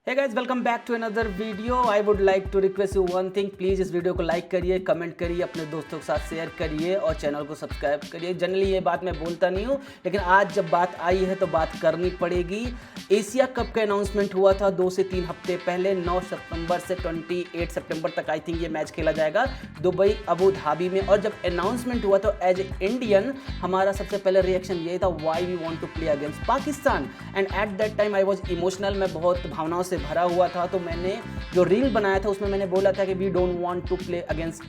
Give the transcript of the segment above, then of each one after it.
Hey guys, welcome back to another video. I would like to request you one thing, please इस video को like करिए, comment करिए, अपने दोस्तों के साथ शेयर करिए और चैनल को सब्सक्राइब करिए। जनरली ये बात मैं बोलता नहीं हूँ, लेकिन आज जब बात आई है तो बात करनी पड़ेगी। एशिया कप का अनाउंसमेंट हुआ था 2 से 3 हफ्ते पहले, 9 सितंबर से 28 सितंबर तक आई थिंक ये मैच खेला जाएगा दुबई अबू धाबी में। और जब अनाउंसमेंट हुआ तो एज ए इंडियन हमारा सबसे पहले रिएक्शन ये था, why we want to play against Pakistan. And at that time I was emotional, मैं बहुत भावनाओं से भरा हुआ था। तो मैंने जो रील बनाया था उसमें मैंने बोला था कि we don't want to play against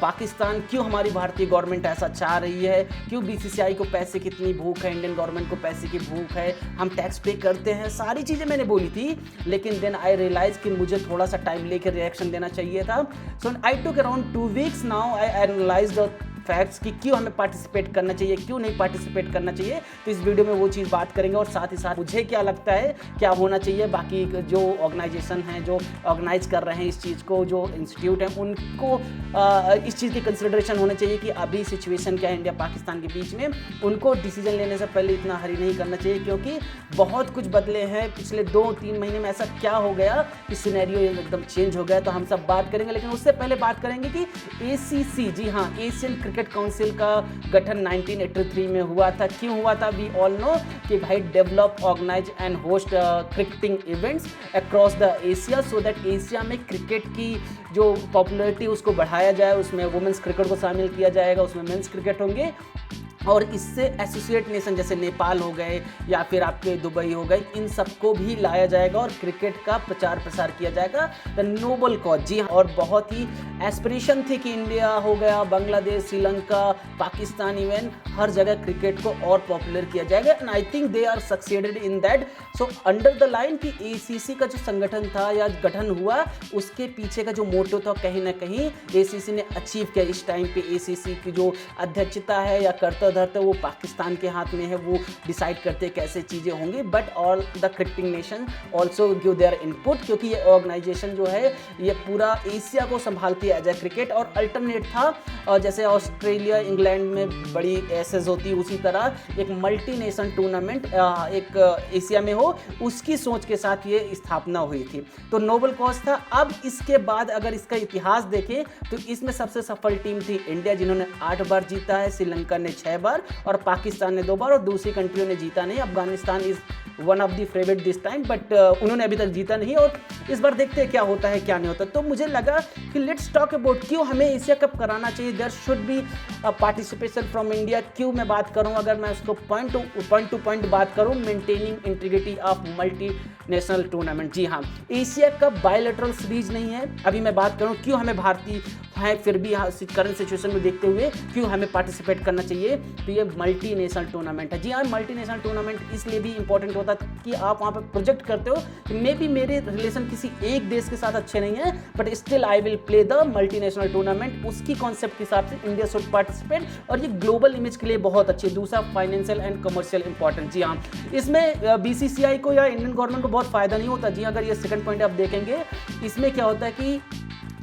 Pakistan. क्यों हमारी भारतीय गवर्नमेंट ऐसा चाह रही है, क्यों बीसीसीआई को पैसे की इतनी भूख है, इंडियन गवर्नमेंट को पैसे की भूख है, हम टैक्स पे करते हैं, सारी चीज़ें मैंने बोली थी। लेकिन देन आई रियलाइज कि मुझे थोड़ा सा टाइम लेकर रिएक्शन देना चाहिए था। सो आई टुक अराउंड 2 वीक्स नाउ, आई एनालाइज्ड फैक्ट्स कि क्यों हमें पार्टिसिपेट करना चाहिए, क्यों नहीं पार्टिसिपेट करना चाहिए। तो इस वीडियो में वो चीज़ बात करेंगे और साथ ही साथ मुझे क्या लगता है क्या होना चाहिए। बाकी जो ऑर्गेनाइजेशन हैं जो ऑर्गेनाइज कर रहे हैं इस चीज़ को, जो इंस्टीट्यूट हैं, उनको इस चीज़ की कंसिडरेशन होना चाहिए कि अभी सिचुएशन क्या है इंडिया पाकिस्तान के बीच में। उनको डिसीजन लेने से पहले इतना हरी नहीं करना चाहिए, क्योंकि बहुत कुछ बदले हैं पिछले 2-3 महीने में। ऐसा क्या हो गया कि सिनेरियो एकदम चेंज हो गया, तो हम सब बात करेंगे। लेकिन उससे पहले बात करेंगे कि ACC, जी हाँ, एशियन क्रिकेट काउंसिल का गठन 1983 में हुआ था। क्यों हुआ था? वी ऑल नो कि भाई develop, organise and host cricketing events across the Asia, so that Asia में क्रिकेट की जो पॉपुलैरिटी उसको बढ़ाया जाए। उसमें वुमेंस क्रिकेट को शामिल किया जाएगा, उसमें मेंस क्रिकेट होंगे, और इससे एसोसिएट नेशन जैसे नेपाल हो गए या फिर आपके दुबई हो गए, इन सबको भी लाया जाएगा और क्रिकेट का प्रचार प्रसार किया जाएगा। द नोबल कॉज, जी हाँ। और बहुत ही एस्पिरेशन थी कि इंडिया हो गया, बांग्लादेश, श्रीलंका, पाकिस्तान, इवन हर जगह क्रिकेट को और पॉपुलर किया जाएगा। And I think they are succeeded in that. So under the line कि ACC का जो संगठन था या गठन हुआ, उसके पीछे का जो मोटो था कहीं ना कहीं ACC ने अचीव किया। इस टाइम पे ACC की जो अध्यक्षता है या कर्ता धर्ता वो पाकिस्तान के हाथ में है, वो डिसाइड करते कैसे चीज़ें होंगी। But all the cricketing nation also give their input, क्योंकि ये ऑर्गेनाइजेशन जो है ये पूरा एशिया को संभालती है एज ए क्रिकेट। और अल्टरनेट था, और जैसे ऑस्ट्रेलिया, इंग्लैंड में बड़ी एसेस होती है, उसी तरह एक मल्टी नेशन टूर्नामेंट एक एशिया में हो, उसकी सोच के साथ ये स्थापना हुई थी। तो नोबल कॉज था। अब इसके बाद अगर इसका इतिहास देखें तो इसमें सबसे सफल टीम थी इंडिया, जिन्होंने 8 बार जीता है, श्रीलंका ने 6 बार और पाकिस्तान ने 2 बार, और दूसरी कंट्रियों ने जीता नहीं। Afghanistan is one of the favourite this time, but उन्होंने अभी तक जीता नहीं। और इस बार देखते हैं क्या होता है क्या नहीं होता। तो मुझे लगा कि लेट्स टॉक अबाउट क्यों हमें एशिया कप कराना चाहिए, there should be participation from India. क्यों मैं बात करूं, अगर मैं उसको पॉइंट टू पॉइंट बात करूं, maintaining integrity of multi national tournament. जी हाँ, एशिया कप बायलैटरल सीरीज नहीं है। अभी मैं बात करूं क्यों हमें भारतीय है, फिर भी करंट सिचुएशन में देखते हुए क्यों हमें पार्टिसिपेट करना चाहिए, तो ये मल्टी नेशनल टूर्नामेंट है। जी हाँ, मल्टी नेशनल टूर्नामेंट इसलिए भी इंपॉर्टेंट होता है कि आप वहाँ पर प्रोजेक्ट करते हो कि मे बी मेरे रिलेशन किसी एक देश के साथ अच्छे नहीं है, but still I will play the multi national tournament. उसकी कॉन्सेप्ट के हिसाब से इंडिया शुड पार्टिसिपेट, और ये ग्लोबल इमेज के लिए बहुत अच्छी है। दूसरा, फाइनेंशियल एंड कमर्शियल इंपॉर्टेंट। जी हाँ, इसमें BCCI को या इंडियन गवर्नमेंट को बहुत फायदा नहीं होता। जी, अगर ये सेकंड पॉइंट आप देखेंगे, इसमें क्या होता है कि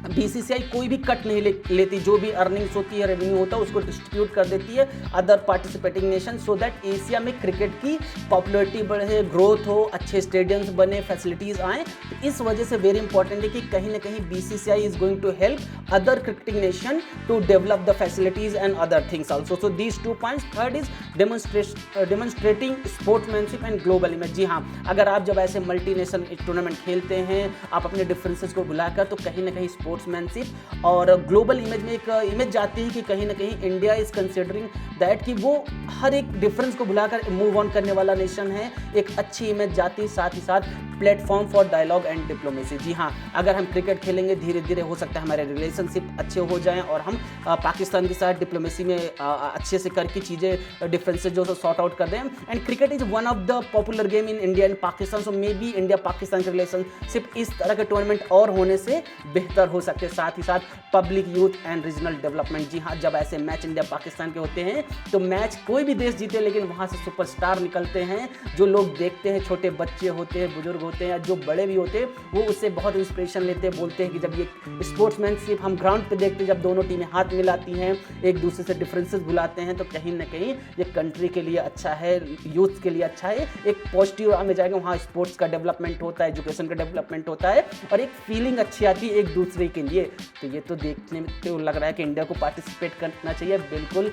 BCCI कोई भी कट नहीं लेती, जो भी अर्निंग्स होती है, रेवेन्यू होता है, उसको डिस्ट्रीब्यूट कर देती है other participating nation, so that Asia में क्रिकेट की पॉपुलैरिटी बढ़े, ग्रोथ हो, अच्छे स्टेडियम्स बने, फैसिलिटीज़ आएँ। तो इस वजह से वेरी इंपॉर्टेंट है कि कहीं ना कहीं BCCI is going to help other cricketing nation to develop the facilities and other things also. So these 2 points. Third is demonstrating sportsmanship and global image. जी हाँ, अगर आप जब ऐसे मल्टी नेशनल टूर्नामेंट खेलते हैं, आप अपने डिफरेंसेस को भुलाकर, तो कहीं ना कहीं स्पोर्ट्समैनशिप और ग्लोबल इमेज में एक इमेज जाती है कि कहीं ना कहीं इंडिया इज कंसिडरिंग दैट कि वो हर एक डिफरेंस को भुलाकर मूव ऑन करने वाला नेशन है। एक अच्छी इमेज जाती है, साथ ही साथ platform for dialogue and diplomacy. जी हाँ, अगर हम क्रिकेट खेलेंगे, धीरे धीरे हो सकता है हमारे रिलेशनशिप अच्छे हो जाएं और हम पाकिस्तान के साथ डिप्लोमेसी में अच्छे से करके चीज़ें, डिफरेंसेस जो सॉर्ट आउट कर दें। And cricket is one of the popular game in India and Pakistan, so may be India Pakistan के रिलेशनशिप इस तरह के टूर्नामेंट और होने से बेहतर हो सकते हैं। साथ ही साथ public youth and regional development. जी हाँ, जब ऐसे मैच इंडिया पाकिस्तान के होते हैं तो मैच कोई भी देश जीते, लेकिन वहाँ से सुपरस्टार निकलते हैं जो लोग देखते हैं, छोटे बच्चे होते हैं, बुजुर्ग होते होते हैं या जो बड़े भी होते हैं वो उससे बहुत इंस्पिरेशन लेते हैं, बोलते हैं कि जब ये स्पोर्ट्समैनशिप हम ग्राउंड पे देखते हैं, जब दोनों टीमें हाथ मिलाती हैं, एक दूसरे से डिफरेंसेस भुलाते हैं, तो कहीं ना कहीं ये कंट्री के लिए अच्छा है, यूथ के लिए अच्छा है, एक पॉजिटिव में जाएगा, वहाँ स्पोर्ट्स का डेवलपमेंट होता है, एजुकेशन का डेवलपमेंट होता है और एक फीलिंग अच्छी आती है एक दूसरे के लिए। तो ये तो देखने में तो लग रहा है कि इंडिया को पार्टिसिपेट करना चाहिए। बिल्कुल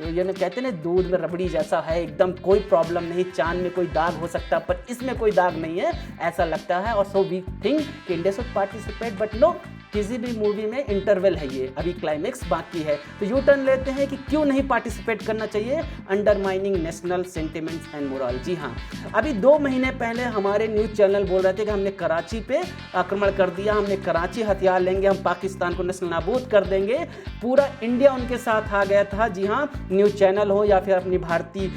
ये ना कहते हैं ना दूध में रबड़ी जैसा है, एकदम कोई प्रॉब्लम नहीं, चांद में कोई दाग हो सकता है पर इसमें कोई दाग नहीं है ऐसा लगता है। और सो वी थिंक कि India should participate, but no, किसी भी मूवी में इंटरवल है, ये अभी क्लाइमेक्स बाकी है। तो यू टर्न लेते हैं कि क्यों नहीं पार्टिसिपेट करना चाहिए, undermining national sentiments and moral. जी हाँ, अभी 2 महीने पहले हमारे न्यूज़ चैनल बोल रहे थे कि हमने कराची पे आक्रमण कर दिया, हमने कराची हथियार लेंगे, हम पाकिस्तान को नस्ल नाबूद कर देंगे, पूरा इंडिया उनके साथ आ गया था। जी हाँ, न्यूज़ चैनल हो या फिर अपनी भारतीय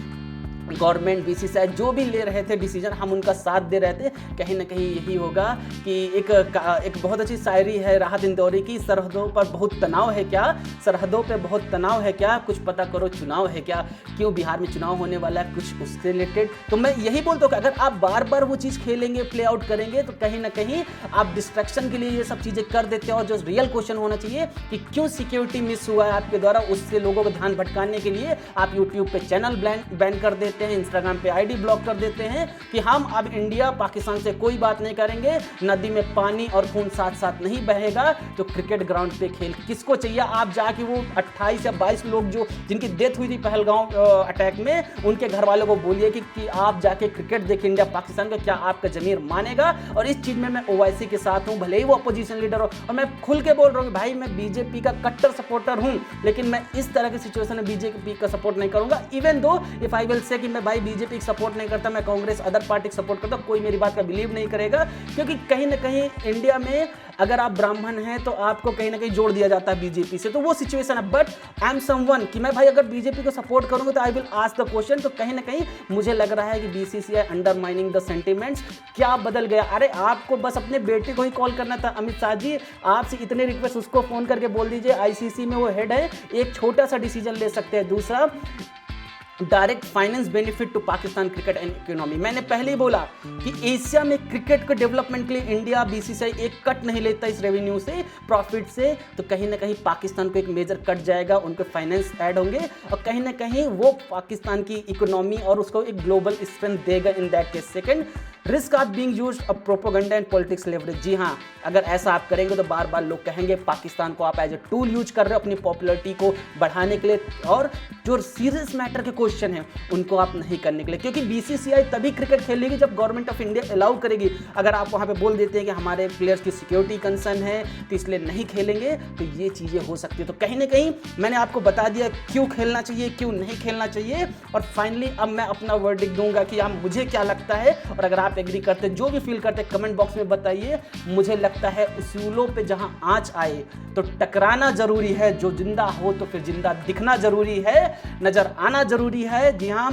गवर्नमेंट, बीसीसीआई जो भी ले रहे थे डिसीजन, हम उनका साथ दे रहे थे। कहीं ना कहीं यही होगा कि एक बहुत अच्छी शायरी है राहत इंदौरी की, सरहदों पर बहुत तनाव है क्या, सरहदों पे बहुत तनाव है क्या, कुछ पता करो चुनाव है क्या। क्यों बिहार में चुनाव होने वाला है, कुछ उससे रिलेटेड। तो मैं यही बोलता हूँ कि अगर आप बार बार वो चीज़ खेलेंगे, प्ले आउट करेंगे, तो कहीं ना कहीं आप डिस्ट्रैक्शन के लिए ये सब चीज़ें कर देते हो। और जो रियल क्वेश्चन होना चाहिए कि क्यों सिक्योरिटी मिस हुआ है आपके द्वारा, उससे लोगों को ध्यान भटकाने के लिए आप यूट्यूब पे चैनल बैन कर देते हैं, इंस्टाग्राम पे आईडी ब्लॉक कर देते हैं कि हम अब इंडिया पाकिस्तान से कोई बात नहीं करेंगे, नदी में पानी और खून साथ साथ नहीं बहेगा। तो क्रिकेट ग्राउंड पे खेल किसको चाहिए? आप जाके वो 28 या 22 लोग जो जिनकी डेथ हुई थी पहलगांव अटैक में, उनके घर वालों को बोलिए कि आप जाके क्रिकेट देखें इंडिया पाकिस्तान का, क्या आपका जमीर मानेगा? और इस चीज में मैं ओवैसी के साथ हूं, भले ही वो अपोजिशन लीडर हो, और मैं खुल के बोल रहा हूं कि भाई मैं बीजेपी का कट्टर सपोर्टर हूं, लेकिन मैं इस तरह की सिचुएशन में बीजेपी का सपोर्ट नहीं करूंगा। Even though if I will say कि मैं भाई बीजेपी की सपोर्ट नहीं करता, मैं कांग्रेस अदर पार्टी की सपोर्ट करता, कोई मेरी बात का बिलीव नहीं करेगा। क्योंकि कहीं ना कहीं इंडिया में अगर आप ब्राह्मण हैं तो आपको कहीं ना कहीं जोड़ दिया जाता है बीजेपी से, तो वो सिचुएशन है। बट आई एम समवन कि मैं भाई अगर बीजेपी को सपोर्ट करूंगा तो I will ask the question. तो कहीं ना कहीं मुझे लग रहा है कि बीसीसीआई अंडरमाइनिंग द सेंटिमेंट्स। क्या बदल गया? अरे आपको बस अपने बेटे को ही कॉल करना था, अमित शाह जी आपसे इतने रिक्वेस्ट, उसको फोन करके बोल दीजिए, आईसीसी में वो हेड है, एक छोटा सा डिसीजन ले सकते हैं। दूसरा, direct finance benefit to Pakistan cricket and economy. मैंने पहले ही बोला कि एशिया में क्रिकेट के डेवलपमेंट के लिए इंडिया बीसीसीआई एक कट नहीं लेता इस रेवेन्यू से, प्रॉफिट से, तो कहीं ना कहीं पाकिस्तान को एक मेजर कट जाएगा, उनको फाइनेंस ऐड होंगे और कहीं ना कहीं वो पाकिस्तान की इकोनॉमी और उसको एक ग्लोबल स्ट्रेंथ देगा in that case. Second, risk of being used of propaganda and politics leverage. जी हाँ, अगर ऐसा आप करेंगे तो बार बार लोग कहेंगे पाकिस्तान को आप एज ए टूल यूज कर रहे हो अपनी पॉपुलरिटी को बढ़ाने के लिए, और जो सीरियस मैटर के क्वेश्चन है उनको आप नहीं करने के लिए। क्योंकि बीसीसीआई तभी क्रिकेट खेलेगी जब गवर्नमेंट ऑफ इंडिया अलाउ करेगी। अगर आप वहाँ पे बोल देते हैं कि हमारे प्लेयर्स की सिक्योरिटी कंसर्न है तो इसलिए नहीं खेलेंगे, तो ये चीज़ें हो सकती है। तो कहीं ना कहीं मैंने आपको बता दिया क्यों खेलना चाहिए, क्यों नहीं खेलना चाहिए। और फाइनली अब मैं अपना वर्डिक्ट दूंगा कि आप मुझे क्या लगता है, और अगर आप एग्री करते, जो भी फील करते, कमेंट बॉक्स में बताइए। मुझे लगता है उसूलों पे जहां आंच आए तो टकराना जरूरी है, जो जिंदा हो तो फिर जिंदा दिखना जरूरी है, नजर आना जरूरी है। जी हाँ,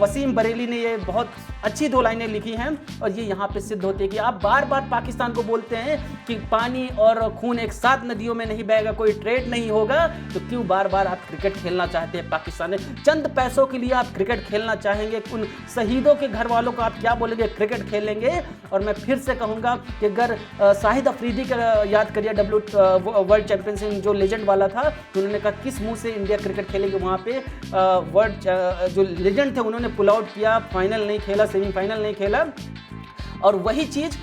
वसीम बरेली ने ये बहुत अच्छी 2 लाइनें लिखी हैं और ये यहाँ पे सिद्ध होती है कि आप बार बार पाकिस्तान को बोलते हैं कि पानी और खून एक साथ नदियों में नहीं बहेगा, कोई ट्रेड नहीं होगा, तो क्यों बार बार आप क्रिकेट खेलना चाहते हैं पाकिस्तान में? चंद पैसों के लिए आप क्रिकेट खेलना चाहेंगे, उन शहीदों के घर वालों को आप क्या बोलेंगे? क्रिकेट खेलेंगे। और मैं फिर से कहूँगा कि अगर शाहिद अफरीदी का याद करिए, वर्ल्ड चैंपियनशिप जो लेजेंड वाला था, तो उन्होंने कहा किस मुंह से इंडिया क्रिकेट खेलेंगे। वहाँ पे वर्ल्ड जो लेजेंड थे उन्होंने पुल आउट किया, फाइनल नहीं खेला, सेमीफाइनल नहीं खेला। और वही चीज़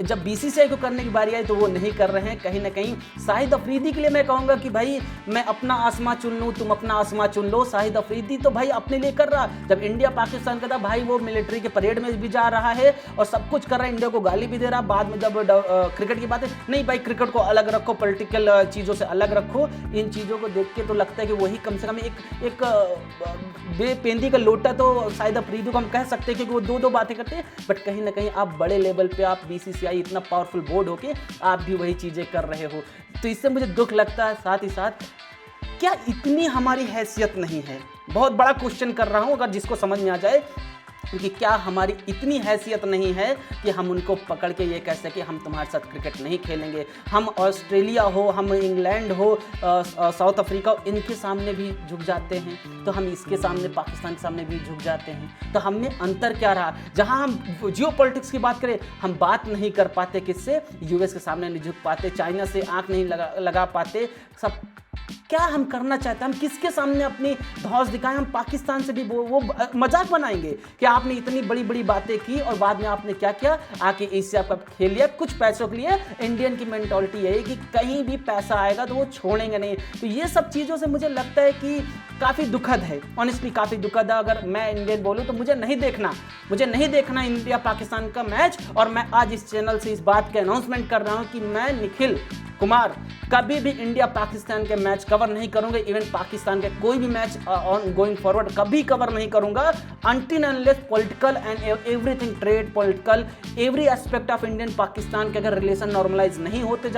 जब बीसीसीआई को करने की बारी आई तो वो नहीं कर रहे हैं। कहीं ना कहीं शाहिद अफरीदी के लिए मैं कहूँगा कि भाई मैं अपना आसमां चुन लूँ, तुम अपना आसमां चुन लो। शाहिद अफरीदी तो भाई अपने लिए कर रहा, जब इंडिया पाकिस्तान का था भाई वो मिलिट्री के परेड में भी जा रहा है और सब कुछ कर रहा है, इंडिया को गाली भी दे रहा। बाद में जब क्रिकेट की बात है, नहीं भाई क्रिकेट को अलग रखो, पॉलिटिकल चीज़ों से अलग रखो। इन चीज़ों को देख के तो लगता है कि वही कम से कम एक बेपेंदी का लोटा तो शाहिद अफरीदी को हम कह सकते हैं, क्योंकि वो दो बातें करते हैं। बट कहीं ना कहीं आप बड़े लेवल पे, आप बीसीसीआई इतना पावरफुल बोर्ड होके आप भी वही चीजें कर रहे हो, तो इससे मुझे दुख लगता है। साथ ही साथ क्या इतनी हमारी हैसियत नहीं है? बहुत बड़ा क्वेश्चन कर रहा हूं, अगर जिसको समझ में आ जाए क्योंकि क्या हमारी इतनी हैसियत नहीं है कि हम उनको पकड़ के ये कह सके हम तुम्हारे साथ क्रिकेट नहीं खेलेंगे। हम ऑस्ट्रेलिया हो, हम इंग्लैंड हो, साउथ अफ्रीका हो, इनके सामने भी झुक जाते हैं, तो हम इसके सामने, पाकिस्तान के सामने भी झुक जाते हैं। तो हमने अंतर क्या रहा? जहां हम जियो पॉलिटिक्स की बात करें, हम बात नहीं कर पाते किससे? यूएस के सामने नहीं झुक पाते, चाइना से आंख नहीं लगा पाते। सब क्या हम करना चाहते हैं? हम किसके सामने अपनी धौंस दिखाएं? हम पाकिस्तान से भी वो मजाक बनाएंगे कि आपने इतनी बड़ी बड़ी बातें की और बाद में आपने क्या किया? आके एशिया कप खेल लिया कुछ पैसों के लिए। इंडियन की मेंटालिटी यही कि कहीं भी पैसा आएगा तो वो छोड़ेंगे नहीं। तो ये सब चीज़ों से मुझे लगता है कि काफ़ी दुखद है, ऑनेस्टली काफ़ी दुखद है। अगर मैं इंडियन बोलूँ तो मुझे नहीं देखना इंडिया पाकिस्तान का मैच। और मैं आज इस चैनल से इस बात के अनाउंसमेंट कर रहा हूँ कि मैं निखिल कुमार कभी भी इंडिया पाकिस्तान के मैच कवर नहीं करूंगा। इवन पाकिस्तान के कोई भी मैच ऑन गोइंग फॉरवर्ड कभी कवर नहीं करूंगा until unless political and everything, trade, political, every aspect of Indian Pakistan के अगर रिलेशन नॉर्मलाइज नहीं होते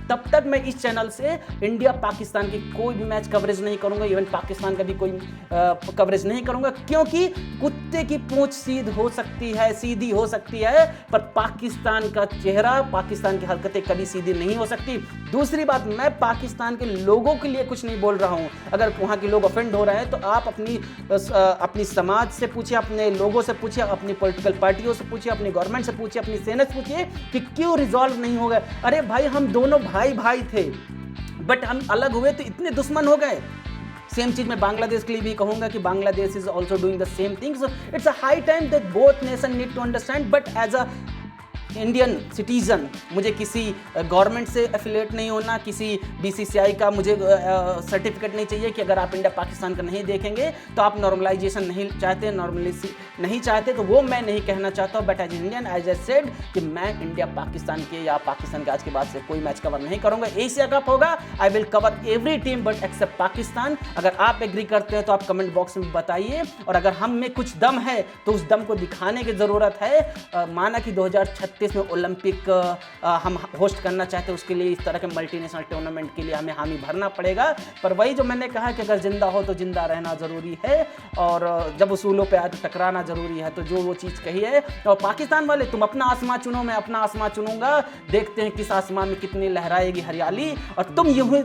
तब तक मैं इस चैनल से इंडिया पाकिस्तान की कोई भी मैच कवरेज नहीं करूंगा। इवन पाकिस्तान का भी कोई कवरेज नहीं करूंगा, क्योंकि कुत्ते की पूंछ सीधी हो सकती है, पर पाकिस्तान का चेहरा, पाकिस्तान की हरकतें कभी सीधी नहीं हो सकती। दूसरी बात, मैं पाकिस्तान के लोगों के लिए कुछ नहीं बोल रहा हूं। अगर वहां के लोग ऑफेंड हो रहे हैं तो आप अपनी समाज से पूछिए, अपने लोगों से पूछिए, अपनी पॉलिटिकल पार्टियों से पूछिए, अपनी गवर्नमेंट से पूछिए, अपनी सेना से पूछिए कि क्यों रिजॉल्व नहीं हो गए। अरे भाई, हम दोनों भाई थे, बट हम अलग हुए तो इतने दुश्मन हो गए। सेम चीज मैं बांग्लादेश के लिए भी कहूंगा कि Bangladesh is also doing the same things. It's a high time that both nation need to understand, but as a Indian citizen मुझे किसी गवर्नमेंट से एफिलिएट नहीं होना, किसी बीसीसीआई का मुझे सर्टिफिकेट नहीं चाहिए कि अगर आप इंडिया पाकिस्तान का नहीं देखेंगे तो आप नॉर्मलाइजेशन नहीं चाहते, नॉर्मलाइजेशन नहीं चाहते, तो वो मैं नहीं कहना चाहता। But as Indian as a said कि मैं इंडिया पाकिस्तान के या पाकिस्तान के आज के बाद से कोई मैच कवर नहीं करूंगा। एशिया कप होगा, I will cover every team but except Pakistan. अगर आप एग्री करते हैं तो आप कमेंट बॉक्स में बताइए, और अगर हम में कुछ दम है तो उस दम को दिखाने की ज़रूरत है। माना कि 2036 में ओलंपिक हम होस्ट करना चाहते हैं, उसके लिए इस तरह के मल्टीनेशनल टूर्नामेंट के लिए हमें हामी भरना पड़ेगा। पर वही जो मैंने कहा कि अगर जिंदा हो तो जिंदा रहना ज़रूरी है, और जब उसूलों पे आए तो टकराना ज़रूरी है। तो जो वो चीज़ कही है, और पाकिस्तान वाले तुम अपना आसमां चुनो, मैं अपना आसमां चुनूंगा, देखते हैं किस आसमान में कितनी लहराएगी हरियाली। और तुम यूं ही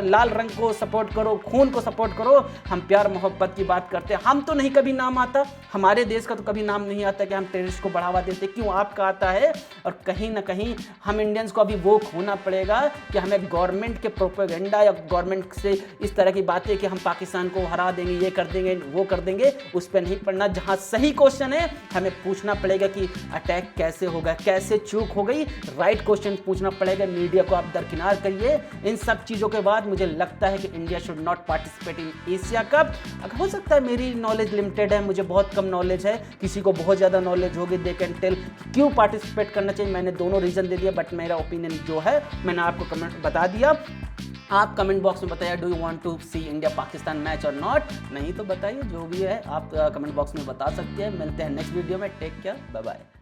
लाल रंग को सपोर्ट करो, खून को सपोर्ट करो। हम प्यार मोहब्बत की बात करते हैं, हम तो नहीं कभी नाम आता, हमारे देश का तो कभी नाम नहीं आता कि हम टेररिस्ट को बढ़ावा देते, क्यों आपका आता है। और कहीं ना कहीं हम इंडियंस को अभी वो होना पड़ेगा कि हमें गवर्नमेंट के प्रोपेगेंडा या गवर्नमेंट से इस तरह की बातें कि हम पाकिस्तान को हरा देंगे, ये कर देंगे, वो कर देंगे, उस पर नहीं पड़ना। जहां सही क्वेश्चन है हमें पूछना पड़ेगा कि अटैक कैसे होगा, कैसे चूक हो गई, राइट क्वेश्चन पूछना पड़ेगा। मीडिया को आप दरकिनार करिए। इन सब चीज़ों के बाद मुझे लगता है कि India should not participate in Asia cup. अगर हो सकता है मेरी नॉलेज लिमिटेड है, मुझे बहुत कम नॉलेज है, किसी को बहुत ज़्यादा नॉलेज होगी, दे कैन टेल क्यों पार्टिसिपेट करना चाहिए। मैंने दोनों रीज़न दे दिया, बट मेरा ओपिनियन जो है मैंने आपको कमेंट बता दिया। आप कमेंट बॉक्स में बताइए, do you want to see India Pakistan match और नॉट। नहीं तो बताइए, जो भी है आप कमेंट बॉक्स में बता सकते हैं। मिलते हैं नेक्स्ट वीडियो में। Take care, bye bye.